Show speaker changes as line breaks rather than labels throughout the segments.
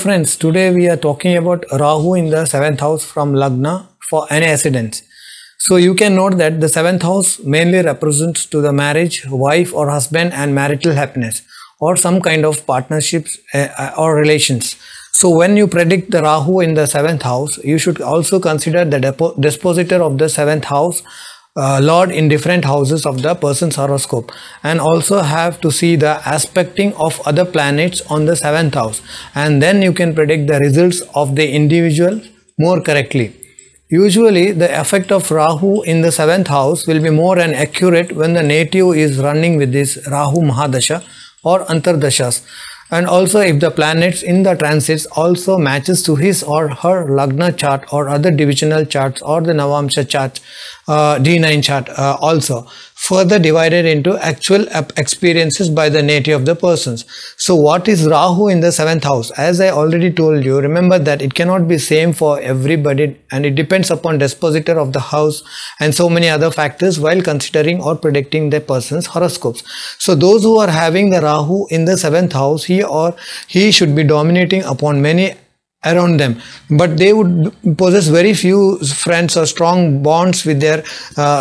friends, today we are talking about Rahu in the 7th house from Lagna for any ascendants. So you can note that the 7th house mainly represents to the marriage, wife or husband and marital happiness or some kind of partnerships or relations. So when you predict the Rahu in the 7th house, you should also consider the dispositor of the 7th house Lord in different houses of the person's horoscope, and also have to see the aspecting of other planets on the 7th house, and then you can predict the results of the individual more correctly. Usually the effect of Rahu in the 7th house will be more and accurate when the native is running with this Rahu Mahadasha or Antardashas, and also if the planets in the transits also matches to his or her Lagna chart or other divisional charts or the Navamsha chart, D9 chart also further divided into actual experiences by the native of the persons. So what is Rahu in the 7th house? As I already told you, remember that it cannot be same for everybody and it depends upon dispositor of the house and so many other factors while considering or predicting the person's horoscopes. So those who are having the Rahu in the 7th house, he or he should be dominating upon many around them, but they would possess very few friends or strong bonds with their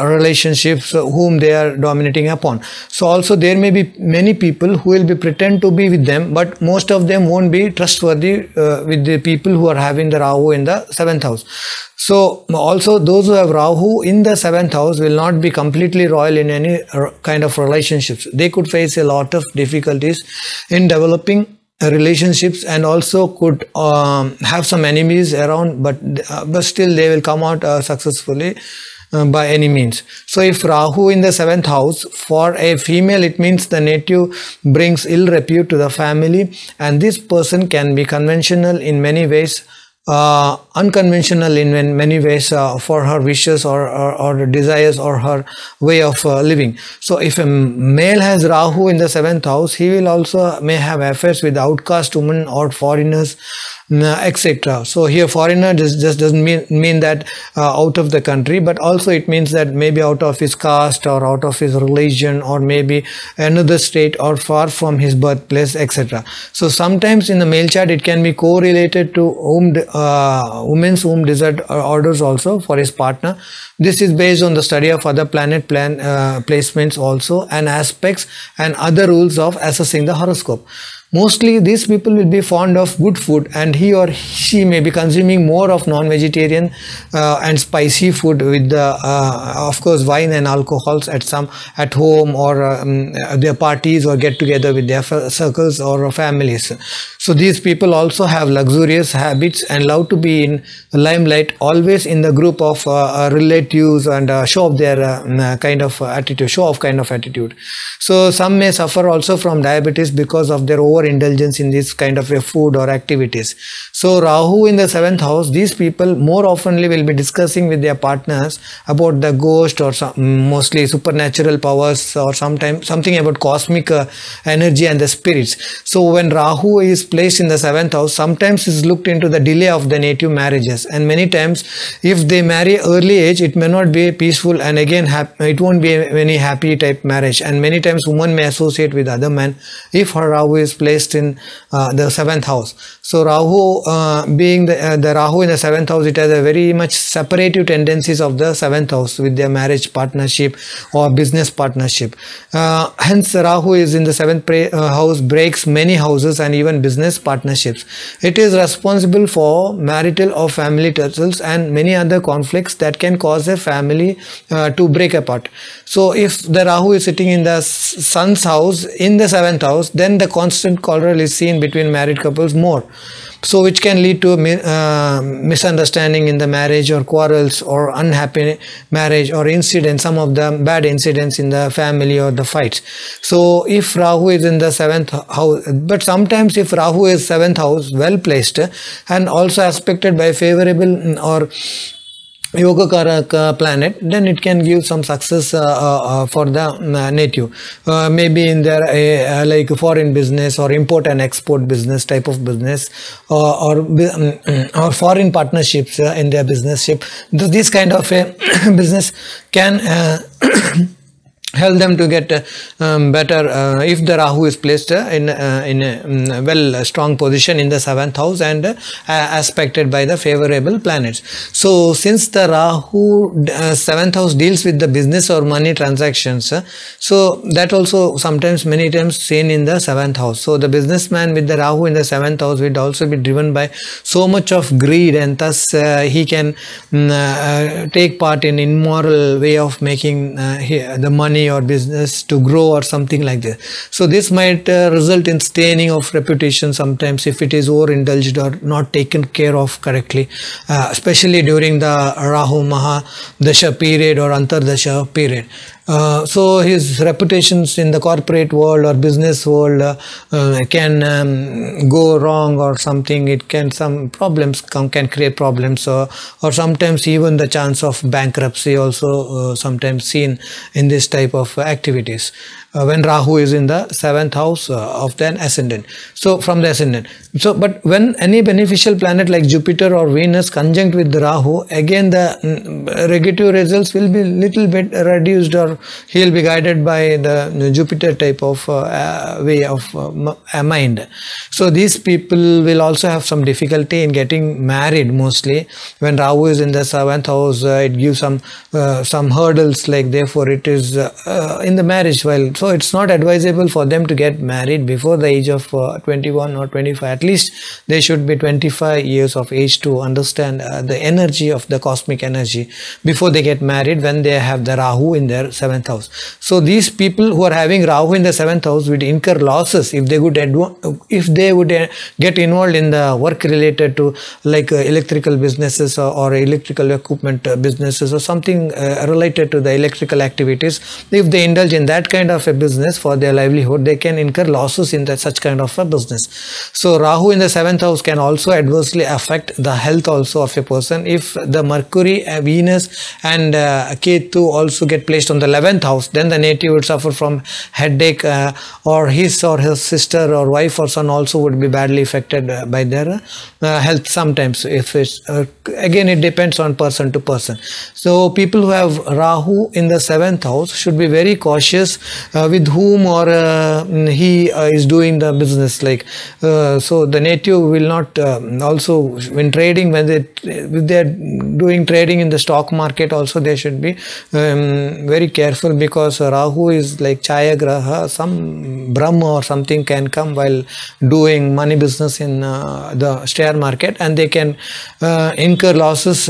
relationships whom they are dominating upon. So also there may be many people who will be pretend to be with them, but most of them won't be trustworthy with the people who are having the Rahu in the 7th house. So also those who have Rahu in the 7th house will not be completely royal in any kind of relationships. They could face a lot of difficulties in developing relationships and also could have some enemies around, but still they will come out successfully by any means. So if Rahu in the 7th house for a female, it means the native brings ill repute to the family, and this person can be conventional in many ways, unconventional in many ways for her wishes or desires or her way of living. So if a male has Rahu in the 7th house, he will also may have affairs with outcast women or foreigners, etc. So here foreigner just doesn't mean that out of the country, but also it means that maybe out of his caste or out of his religion or maybe another state or far from his birthplace, etc. So sometimes in the male chart it can be correlated to women's whom desired orders also for his partner. This is based on the study of other planet placements also and aspects and other rules of assessing the horoscope. Mostly these people will be fond of good food, and he or she may be consuming more of non-vegetarian and spicy food with the of course wine and alcohols at home or their parties or get together with their circles or families. So these people also have luxurious habits and love to be in limelight, always in the group of relatives, and show off their kind of attitude. So some may suffer also from diabetes because of their overindulgence in this kind of a food or activities. So Rahu in the 7th house, these people more oftenly will be discussing with their partners about the ghost or mostly supernatural powers, or sometimes something about cosmic energy and the spirits. So when Rahu is placed in the 7th house, sometimes is looked into the delay of the native marriages, and many times if they marry early age, it may not be peaceful, and again it won't be any happy type marriage, and many times woman may associate with other men if her Rahu is placed in the 7th house. So Rahu being the Rahu in the 7th house, it has a very much separative tendencies of the 7th house with their marriage partnership or business partnership. Hence Rahu is in the 7th house breaks many houses and even business partnerships. It is responsible for marital or family tussles and many other conflicts that can cause a family to break apart. So if the Rahu is sitting in the sun's house in the 7th house, then the constant quarrel is seen between married couples more, so which can lead to misunderstanding in the marriage or quarrels or unhappy marriage or incidents, some of the bad incidents in the family or the fights. So if Rahu is in the 7th house, but sometimes if Rahu is 7th house well placed and also aspected by favorable or Yogakaraka planet, then it can give some success for the native, maybe in their like foreign business or import and export business type of business, or foreign partnerships in their business ship. This kind of a business can help them to get better if the Rahu is placed in a well strong position in the 7th house and aspected by the favorable planets. So since the Rahu 7th house deals with the business or money transactions, so that also sometimes many times seen in the 7th house. So the businessman with the Rahu in the 7th house will also be driven by so much of greed, and thus he can take part in immoral way of making the money or business to grow or something like this. So this might result in staining of reputation sometimes if it is overindulged or not taken care of correctly, especially during the Rahu Mahadasha period or Antardasha period. So his reputations in the corporate world or business world can go wrong or something. It can, some problems can create problems, or sometimes even the chance of bankruptcy also sometimes seen in this type of activities when Rahu is in the 7th house of the ascendant. So from the ascendant. So but when any beneficial planet like Jupiter or Venus conjunct with the Rahu, again the negative results will be little bit reduced, or he will be guided by the Jupiter type of way of mind. So these people will also have some difficulty in getting married. Mostly when Rahu is in the 7th house, it gives some hurdles, like therefore it is in the marriage while. So it's not advisable for them to get married before the age of 21 or 25. At least they should be 25 years of age to understand the energy of the cosmic energy before they get married, when they have the Rahu in their 7th house. So these people who are having Rahu in the 7th house would incur losses if they would get involved in the work related to like electrical businesses or electrical equipment businesses or something related to the electrical activities. If they indulge in that kind of a business for their livelihood, they can incur losses in such kind of a business. So Rahu in the 7th house can also adversely affect the health also of a person. If the Mercury, Venus and Ketu also get placed on the 11th house, then the native would suffer from headache, or his or his sister or wife or son also would be badly affected by their health sometimes. If it's again, it depends on person to person. So people who have Rahu in the 7th house should be very cautious with whom or he is doing the business, like so the native will not also when trading, when they are doing trading in the stock market also, they should be very careful, because Rahu is like Chaya Graha, some Brahma or something can come while doing money business in the share market, and they can incur losses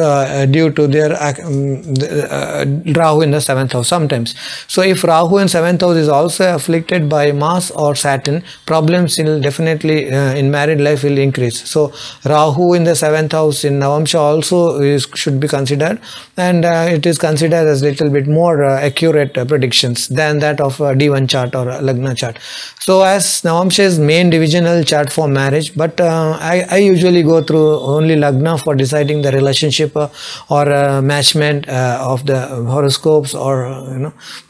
due to their Rahu in the 7th house sometimes. So if Rahu in 7th house is also afflicted by Mars or Saturn, problems will definitely in married life will increase. So Rahu in the 7th house in Navamsha also should be considered, and it is considered as little bit more accurate predictions than that of a D1 chart or a Lagna chart. So as Navamsha is main divisional chart for marriage, but I usually go through only Lagna for deciding the relationship or matchment of the horoscopes, or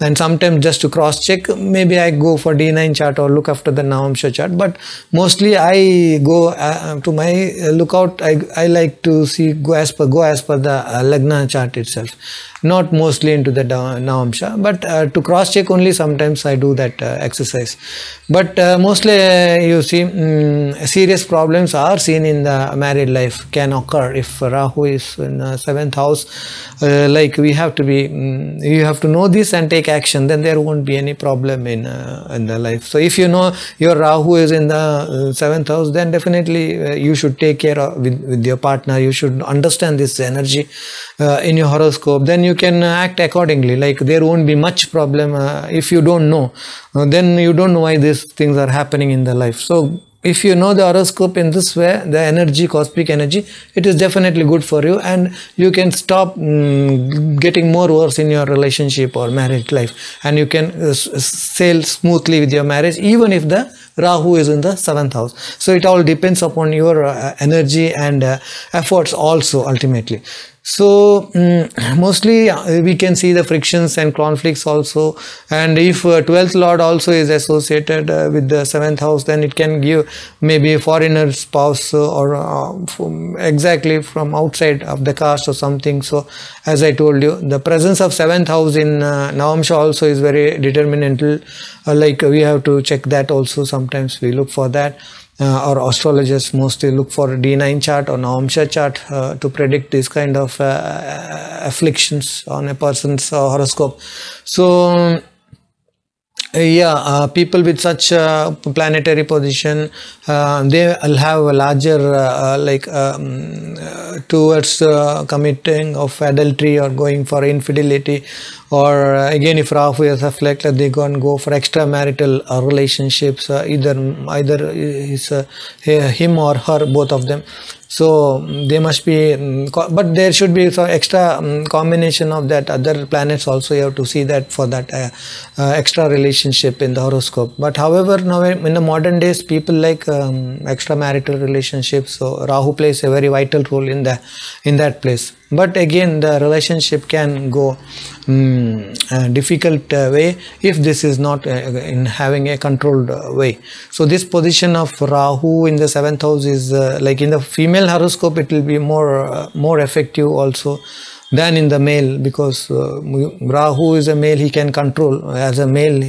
and sometimes just to cross check, maybe I go for D9 chart or look after the Navamsha chart. But mostly I go to my lookout, I like to see go as per the Lagna chart itself, not mostly into the Navamsha, but to cross check only sometimes I do that exercise. But mostly you see serious problems are seen in the married life can occur if Rahu is in the 7th house. Like we have to be you have to know this and take action, then there won't be any problem in the life. So if you know your Rahu is in the 7th house, then definitely you should take care of with your partner. You should understand this energy in your horoscope, then you can act accordingly. Like there won't be much problem. If you don't know, then you don't know why these things are happening in the life. So if you know the horoscope in this way, the energy, cosmic energy, it is definitely good for you, and you can stop getting more worse in your relationship or marriage life, and you can sail smoothly with your marriage even if the Rahu is in the 7th house. So it all depends upon your energy and efforts also ultimately. So mostly we can see the frictions and conflicts also, and if 12th lord also is associated with the 7th house, then it can give maybe a foreigner spouse or exactly from outside of the caste or something. So as I told you, the presence of 7th house in Navamsha also is very determinantal. Like we have to check that also. Sometimes we look for that. Or astrologers mostly look for D9 chart or Navamsha chart to predict this kind of afflictions on a person's horoscope. So yeah, people with such planetary position, they will have a larger towards committing of adultery or going for infidelity, or again if Rahu is afflicted, they go for extramarital relationships, either him or her, both of them. So they must be, but there should be some extra combination of that other planets also. You have to see that for that extra relationship in the horoscope. But however, now in the modern days, people like extramarital relationships. So Rahu plays a very vital role in that place. But again, the relationship can go difficult way if this is not in having a controlled way. So this position of Rahu in the 7th house is like in the female horoscope, it will be more effective also than in the male, because Rahu is a male, he can control as a male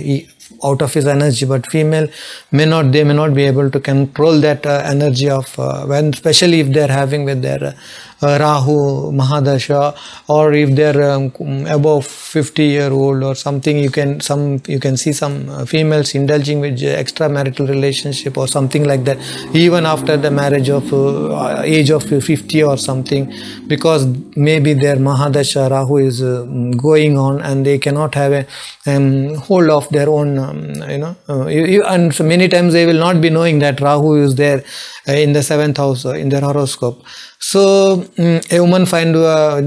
out of his energy, but female may not be able to control that energy of when, especially if they are having with their Rahu Mahadasha, or if they are above 50-year-old or something. You can see some females indulging with extramarital relationship or something like that, even after the marriage of age of 50 or something, because maybe their Mahadasha Rahu is going on and they cannot have a hold of their own and so many times they will not be knowing that Rahu is there in the 7th house in their horoscope. So a woman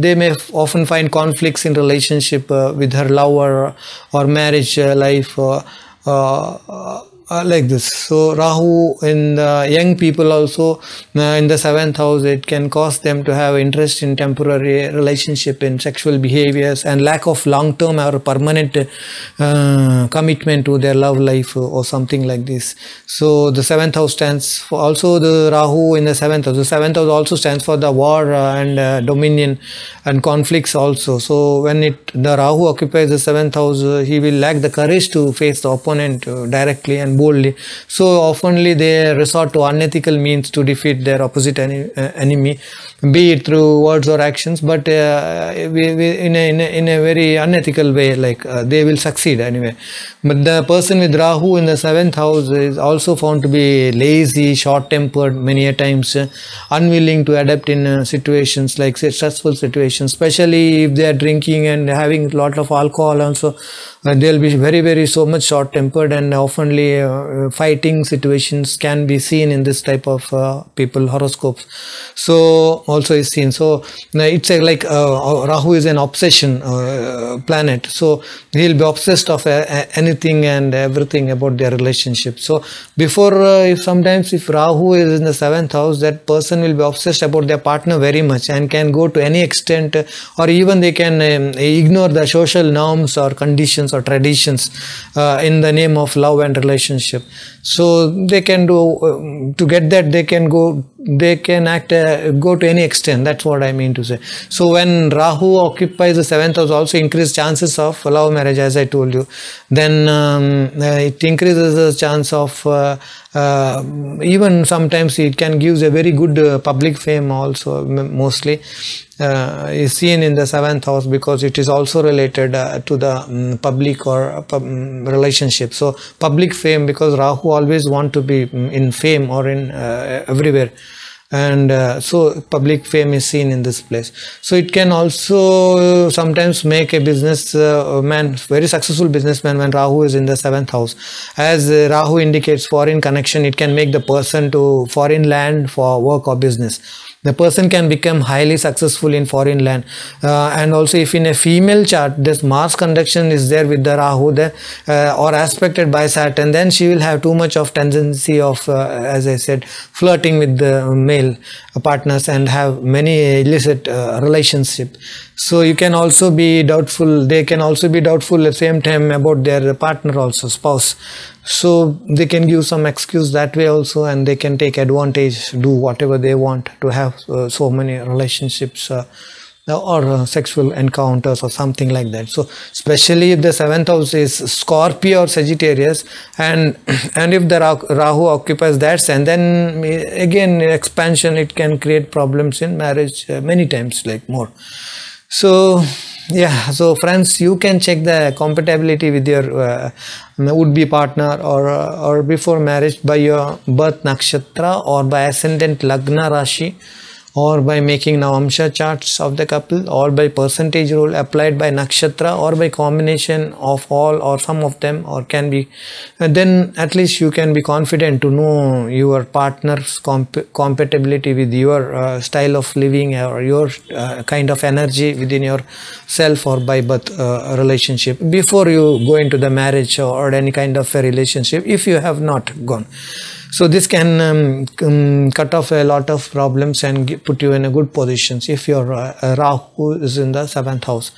they may often find conflicts in relationship with her lover or marriage life like this. So Rahu in the young people also in the 7th house, it can cause them to have interest in temporary relationship, in sexual behaviors, and lack of long-term or permanent commitment to their love life or something like this. So the 7th house stands for also the Rahu in the 7th house. The 7th house also stands for the war and dominion and conflicts also. So when the Rahu occupies the 7th house, he will lack the courage to face the opponent directly and boldly. So oftenly they resort to unethical means to defeat their opposite enemy, be it through words or actions, but in a very unethical way, like they will succeed anyway. But the person with Rahu in the 7th house is also found to be lazy, short-tempered many a times, unwilling to adapt in situations like stressful situations, especially if they are drinking and having a lot of alcohol also. They'll be very so much short-tempered, and oftenly fighting situations can be seen in this type of people horoscopes. So also is seen. So it's like Rahu is an obsession planet, so he'll be obsessed of anything and everything about their relationship. So before sometimes if Rahu is in the 7th house, that person will be obsessed about their partner very much and can go to any extent, or even they can ignore the social norms or conditions or traditions in the name of love and relationship. So they can do to get that, they can go to any extent. That's what I mean to say. So when Rahu occupies the 7th house, also increase chances of love marriage, as I told you. Then it increases the chance of even sometimes it can give a very good public fame also. Mostly is seen in the 7th house because it is also related to the public or relationship. So public fame, because Rahu always want to be in fame or in everywhere, and so public fame is seen in this place. So it can also sometimes make a business man, very successful businessman, when Rahu is in the 7th house. As Rahu indicates foreign connection, it can make the person to foreign land for work or business. The person can become highly successful in foreign land, and also if in a female chart this Mars conjunction is there with the Rahu there, or aspected by Saturn, then she will have too much of tendency of as I said, flirting with the male. male partners and have many illicit relationship. So you can also be doubtful, they can also be doubtful at the same time about their partner also, spouse. So they can give some excuse that way also, and they can take advantage, do whatever they want to have so many relationships or sexual encounters or something like that. So especially if the 7th house is Scorpio or Sagittarius, and if the Rahu occupies that sign, then again expansion, it can create problems in marriage many times, like more. So yeah, so friends, you can check the compatibility with your would-be partner or before marriage by your birth nakshatra or by ascendant Lagna Rashi, or by making Navamsha charts of the couple, or by percentage rule applied by nakshatra, or by combination of all or some of them, or can be, then at least you can be confident to know your partner's compatibility with your style of living or your kind of energy within yourself, or by birth relationship, before you go into the marriage or any kind of a relationship, if you have not gone. So this can cut off a lot of problems and put you in a good positions if your Rahu is in the 7th house.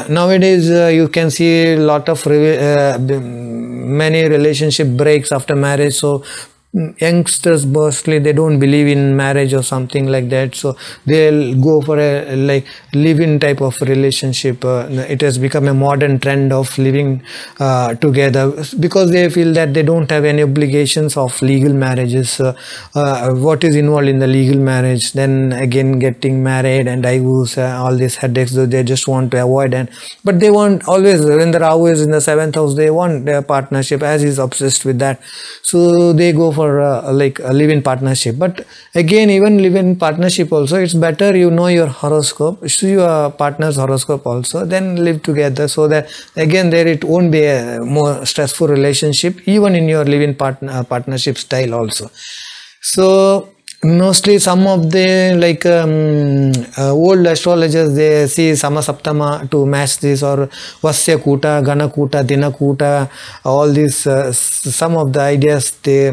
Nowadays you can see a lot of many relationship breaks after marriage. So youngsters mostly, they don't believe in marriage or something like that, so they'll go for a like live-in type of relationship. It has become a modern trend of living together, because they feel that they don't have any obligations of legal marriages. What is involved in the legal marriage, then again getting married and divorce, all these headaches, they just want to avoid. But they want always, when the Rahu is in the 7th house, they want their partnership, as he's obsessed with that, so they go for like a live-in partnership. But again, even live-in partnership also, it's better you know your horoscope, see your partner's horoscope also, then live together, so that again there it won't be a more stressful relationship, even in your live-in partnership style also. So mostly some of the like old astrologers, they see Sama Saptama to match this, or Vasya Kuta, Gana Kuta, Dina Kuta, all these some of the ideas, they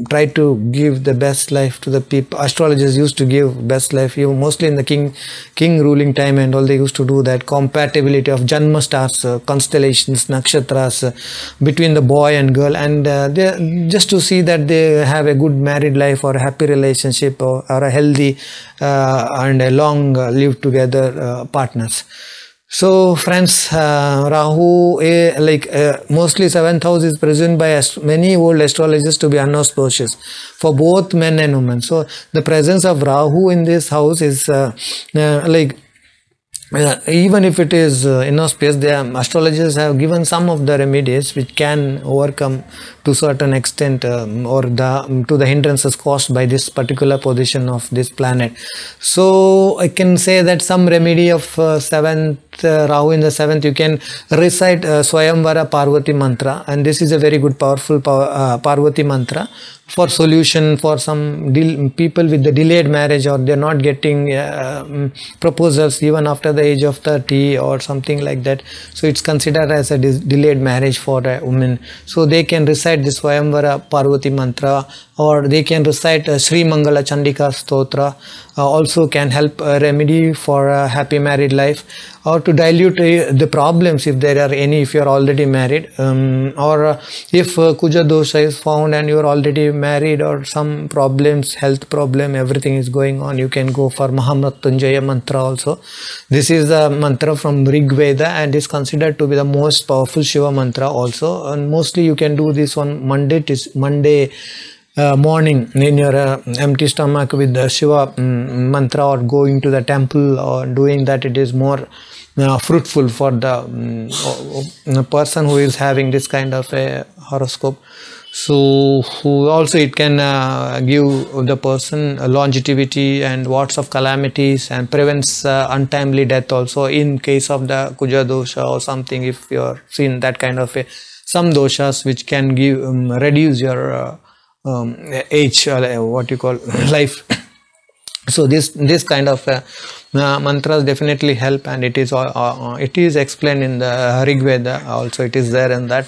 try to give the best life to the people. Astrologers used to give best life, mostly in the king ruling time and all, they used to do that compatibility of Janma stars, constellations, nakshatras between the boy and girl, and they just to see that they have a good married life or a happy relationship, or a healthy and a long live together partners. So friends, Rahu, mostly 7th house is present by many old astrologers to be unauspicious for both men and women. So the presence of Rahu in this house is even if it is inauspicious, the astrologers have given some of the remedies which can overcome to certain extent or to the hindrances caused by this particular position of this planet. So I can say that some remedy of 7th Rahu in the 7th, you can recite Swayamvara Parvati mantra, and this is a very good powerful Parvati mantra for solution for some people with the delayed marriage, or they're not getting proposals even after the age of 30 or something like that. So it's considered as a delayed marriage for a woman. So they can recite this Swayamvara Parvati mantra, or they can recite Sri Mangala Chandika Stotra, also can help remedy for a happy married life, or to dilute the problems if there are any, if you are already married, or if Kuja dosha is found and you are already married, or some problems, health problem, everything is going on, you can go for Mahamrityunjaya mantra also. This is the mantra from Rig Veda and is considered to be the most powerful Shiva mantra also, and mostly you can do this on Monday morning in your empty stomach with the Shiva mantra, or going to the temple, or doing that. It is more fruitful for the person who is having this kind of a horoscope. So also it can give the person longevity and lots of calamities, and prevents untimely death also in case of the Kuja dosha or something. If you are seen that kind of some doshas which can give reduce your age, what you call life. So this kind of mantras definitely help, and it is explained in the Rig Veda also, it is there in that.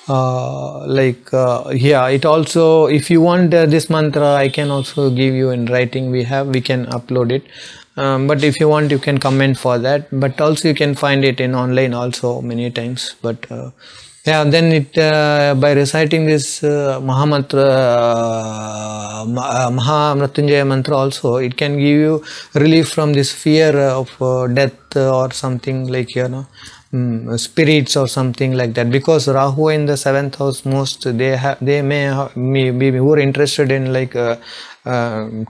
yeah, it also, if you want this mantra, I can also give you in writing. We can upload it, but if you want, you can comment for that. But also you can find it in online also many times. But yeah, then it by reciting this Mahamrityunjaya mantra also, it can give you relief from this fear of death or something, like, you know, spirits or something like that. Because Rahu in the 7th house, most they may be more interested in, like,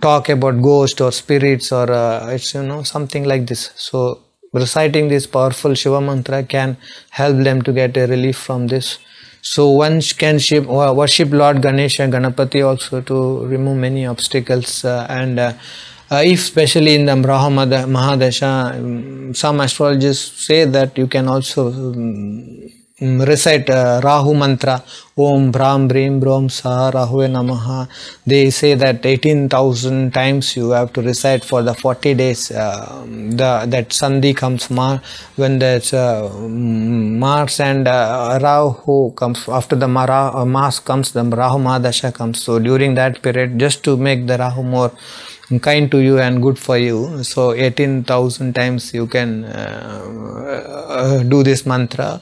talk about ghost or spirits, or it's, you know, something like this. So reciting this powerful Shiva mantra can help them to get a relief from this. So one can worship Lord Ganesha and Ganapati also to remove many obstacles, and if especially in the Rahu Mahadasha, some astrologers say that you can also recite Rahu mantra, Om Bram Brim Brom Saha Rahue Namaha. They say that 18,000 times you have to recite for the 40 days. That Sandhi comes, when there's Mars and Rahu comes, after the Mars comes, the Rahu Mahadasha comes. So during that period, just to make the Rahu more kind to you and good for you, so 18,000 times you can do this mantra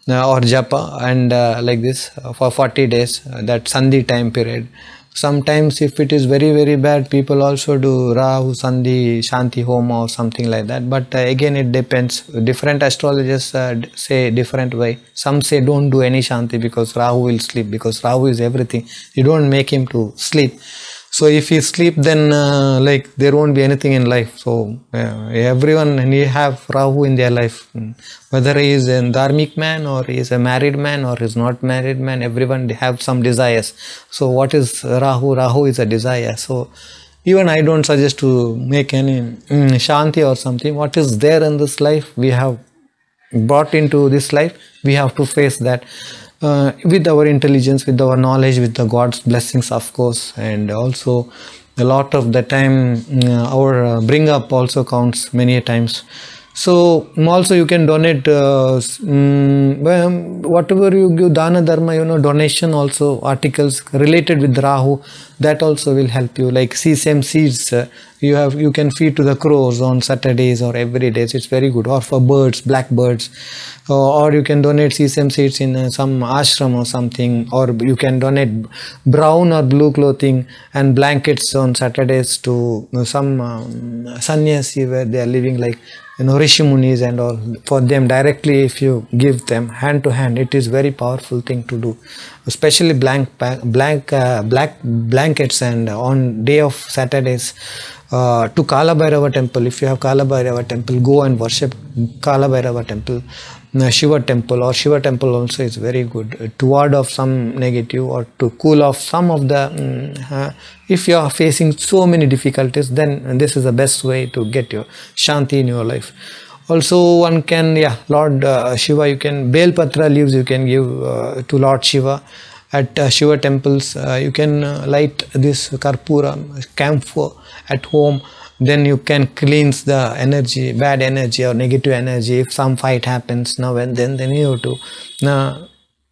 or japa, and like this for 40 days, that Sandhi time period. Sometimes if it is very, very bad, people also do Rahu Sandhi Shanti Homa or something like that. But again, it depends. Different astrologers say different way. Some say don't do any Shanti because Rahu will sleep, because Rahu is everything. You don't make him to sleep. So if he sleep, then like there won't be anything in life. So everyone have Rahu in their life, whether he is a dharmic man or he is a married man or is not married man. Everyone have some desires. So what is Rahu? Rahu is a desire. So even I don't suggest to make any Shanti or something. What is there in this life, we have brought into this life, we have to face that. With our intelligence, with our knowledge, with the God's blessings, of course, and also a lot of the time our bring up also counts many times. So also you can donate whatever you give, dana dharma, you know, donation also, articles related with Rahu, that also will help you. Like sesame seeds, you can feed to the crows on Saturdays or every day. It's very good. Or for birds, black birds, or you can donate sesame seeds in some ashram or something, or you can donate brown or blue clothing and blankets on Saturdays to some sannyasi where they are living, like, you know, Rishi Munis and all. For them directly, if you give them hand to hand, it is very powerful thing to do. Especially black blankets, and on day of Saturdays to Kala Bhairava temple. If you have Kala Bhairava temple, go and worship Kala Bhairava temple. Shiva temple also is very good to ward off some negative, or to cool off some of the if you are facing so many difficulties, then this is the best way to get your Shanti in your life. Also one can, Lord Shiva, you can Bel Patra leaves you can give to Lord Shiva. At Shiva temples, you can light this Karpura camphor at home. Then you can cleanse the energy, bad energy or negative energy. If some fight happens now and then you have to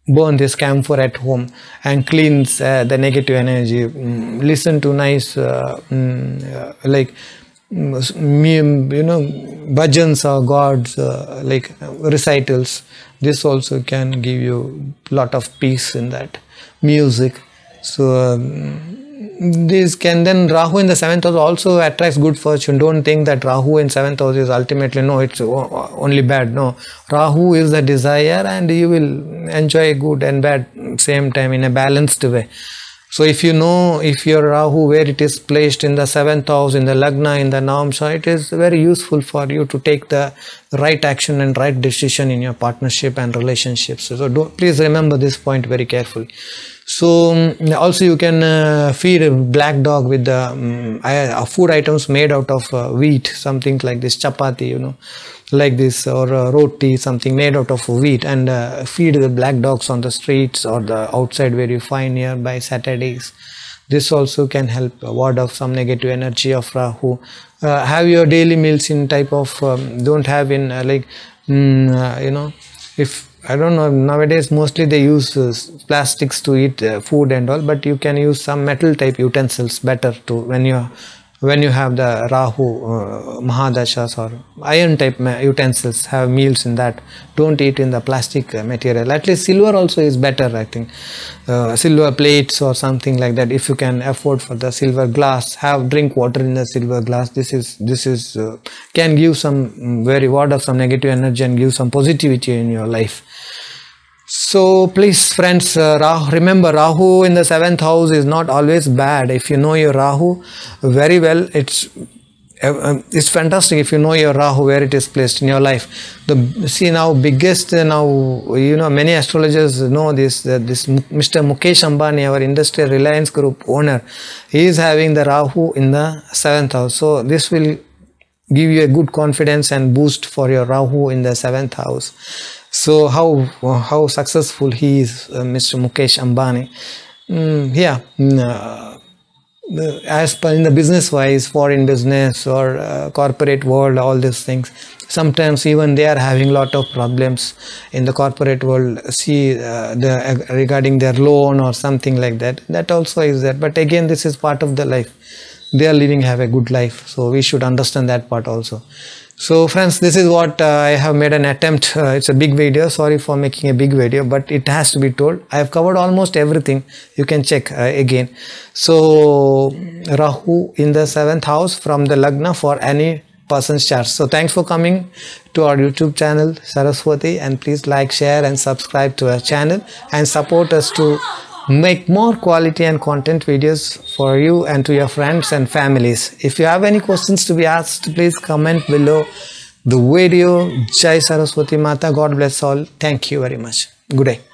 burn this camphor at home and cleanse the negative energy. Listen to nice like bhajans or gods, like recitals. This also can give you lot of peace in that. Music. So this can then, Rahu in the 7th house also attracts good fortune. Don't think that Rahu in 7th house is ultimately, no, it's only bad. No, Rahu is the desire, and you will enjoy good and bad same time in a balanced way. So if you know, if your Rahu, where it is placed in the 7th house, in the Lagna, in the Navamsha, it is very useful for you to take the right action and right decision in your partnership and relationships. So please remember this point very carefully. So also you can feed a black dog with the food items made out of wheat, something like this, chapati, like this, or roti, something made out of wheat, and feed the black dogs on the streets or the outside where you find nearby Saturdays. This also can help ward off some negative energy of Rahu. Have your daily meals in type of, don't have in if I don't know, nowadays mostly they use plastics to eat food and all, but you can use some metal type utensils better to when you have the Rahu Mahadashas, or iron type utensils, have meals in that. Don't eat in the plastic material. At least silver also is better, I think. Silver plates or something like that. If you can afford for the silver glass, drink water in the silver glass. This is can give some very ward of some negative energy and give some positivity in your life. So please friends, remember Rahu in the 7th house is not always bad. If you know your Rahu very well, it's fantastic if you know your Rahu, where it is placed in your life. See now, biggest now, you know, many astrologers know this, this Mr. Mukesh Ambani, our industrial Reliance Group owner, he is having the Rahu in the 7th house. So this will give you a good confidence and boost for your Rahu in the 7th house. So how successful he is, Mr. Mukesh Ambani. As per in the business wise, foreign business or corporate world, all these things, sometimes even they are having lot of problems in the corporate world. See regarding their loan or something like that, that also is there. But again, this is part of the life. They are living, have a good life, so we should understand that part also. So friends, this is what I have made an attempt. It's a big video, sorry for making a big video, but it has to be told. I have covered almost everything. You can check again. So Rahu in the 7th house from the Lagna for any person's chart. So thanks for coming to our YouTube channel Saraswati, and please like, share and subscribe to our channel and support us to make more quality and content videos for you and to your friends and families. If you have any questions to be asked, please comment below the video. Jai Saraswati Mata. God bless all. Thank you very much. Good day.